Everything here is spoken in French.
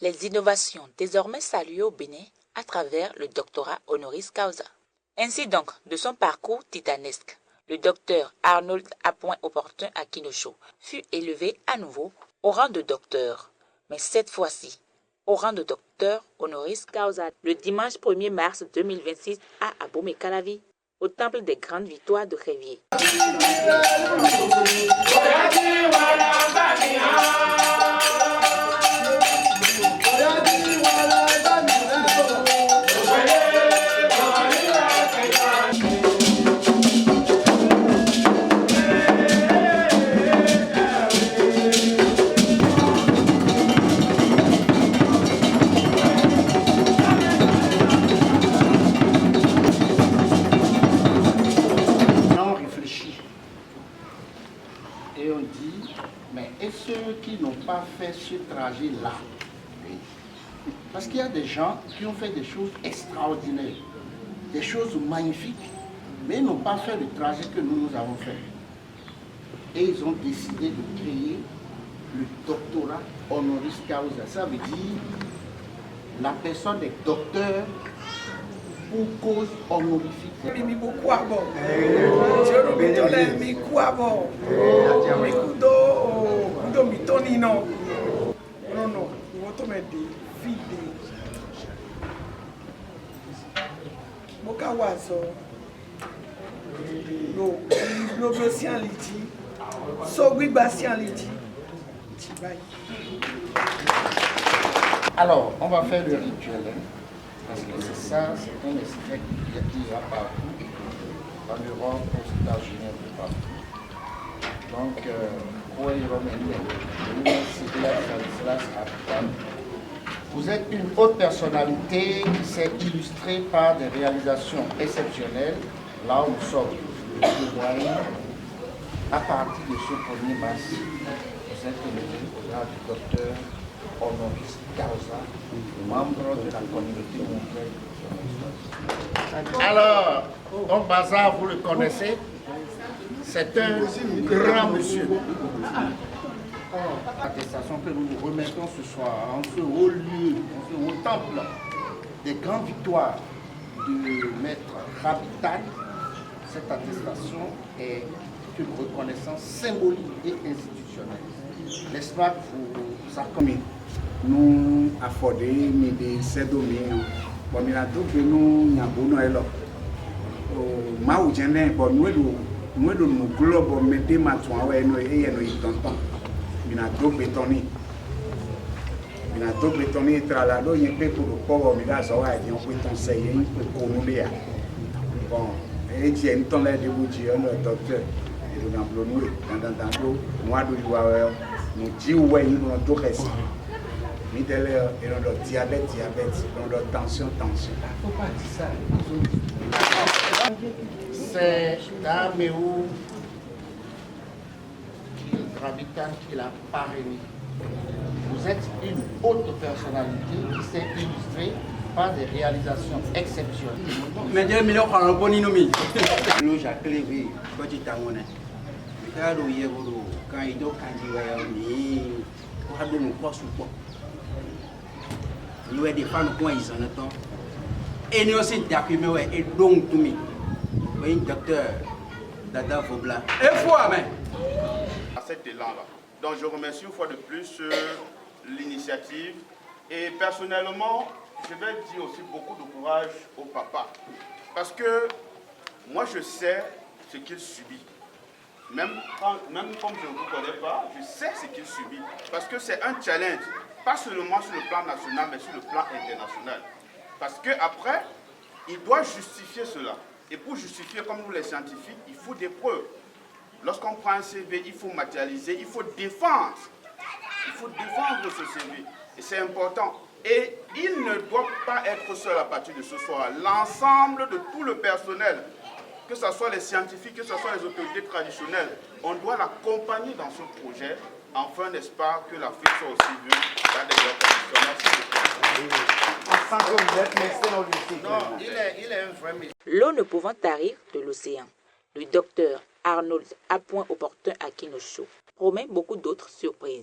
Les innovations désormais saluées au Bénin à travers le doctorat honoris causa. Ainsi donc, de son parcours titanesque, le docteur Arnold Appoint Opportun Akinosho fut élevé à nouveau au rang de docteur, mais cette fois-ci au rang de docteur honoris causa le dimanche 1er mars 2026 à Abomey-Calavi, au temple des grandes victoires de Révier. Et on dit, mais et ceux qui n'ont pas fait ce trajet-là? Parce qu'il y a des gens qui ont fait des choses extraordinaires, des choses magnifiques, mais ils n'ont pas fait le trajet que nous avons fait. Et ils ont décidé de créer le doctorat honoris causa. Ça veut dire la personne est docteur pour cause honorifique. Alors, on va faire le rituel, hein, parce que c'est ça, c'est un respect qui va partout, en Europe, aux États-Unis, un peu partout. Donc, vous êtes une haute personnalité qui s'est illustrée par des réalisations exceptionnelles, là où nous sommes. Le moyen, à partir de ce 1er mars, vous êtes élevé au grade de docteur honoris causa, membre de la communauté mondiale. Alors, Don Bazar, vous le connaissez, c'est un grand monsieur. L'attestation que nous nous remettons ce soir en ce haut lieu, en ce haut temple des grandes victoires de Maître Rabitan, cette attestation est une reconnaissance symbolique et institutionnelle. N'est-ce pas pour ça comme nous affordé mais des sédomiens bon il a tout que nous n'avons pas là mau jende bon nous nous globe mettez ma toi ouais nous et nous tonton mina do bétonné tralado y pe pour le pauvre mina ça ouais on peut conseiller on peut communier bon et j'ai une tonne de vous dire le docteur et nous avons nous moi do nous dit ouais nous tout reste mais il y a le diabète, le tension. Il ne faut pas dire ça. C'est Daméou Rabitan qui l'a parrainé. Vous êtes une haute personnalité qui s'est illustrée par des réalisations exceptionnelles. Mais je me suis un bon innommé. Nous j'ai clévé quand tu t'as monnaie. Quand il doit nous avons des femmes qui ont temps. Et nous aussi d'accueillir et donc tout le oui, docteur Dada Vobla. Et fois, mais. À cet élan-là. Donc je remercie une fois de plus l'initiative. Et personnellement, je vais dire aussi beaucoup de courage au papa. Parce que moi je sais ce qu'il subit. Même comme je ne vous connais pas, je sais ce qu'il subit. Parce que c'est un challenge. Pas seulement sur le plan national, mais sur le plan international. Parce qu'après, il doit justifier cela. Et pour justifier, comme nous les scientifiques, il faut des preuves. Lorsqu'on prend un CV, il faut matérialiser, il faut défendre. Il faut défendre ce CV. Et c'est important. Et il ne doit pas être seul à partir de ce soir. L'ensemble de tout le personnel, que ce soit les scientifiques, que ce soit les autorités traditionnelles, on doit l'accompagner dans ce projet. Enfin, n'est-ce pas, que l'Afrique soit aussi vue dans des conditions. Non, il est un vrai métier. L'eau ne pouvant tarir de l'océan, le docteur Arnold Appoint Opportun Akinosho promet beaucoup d'autres surprises.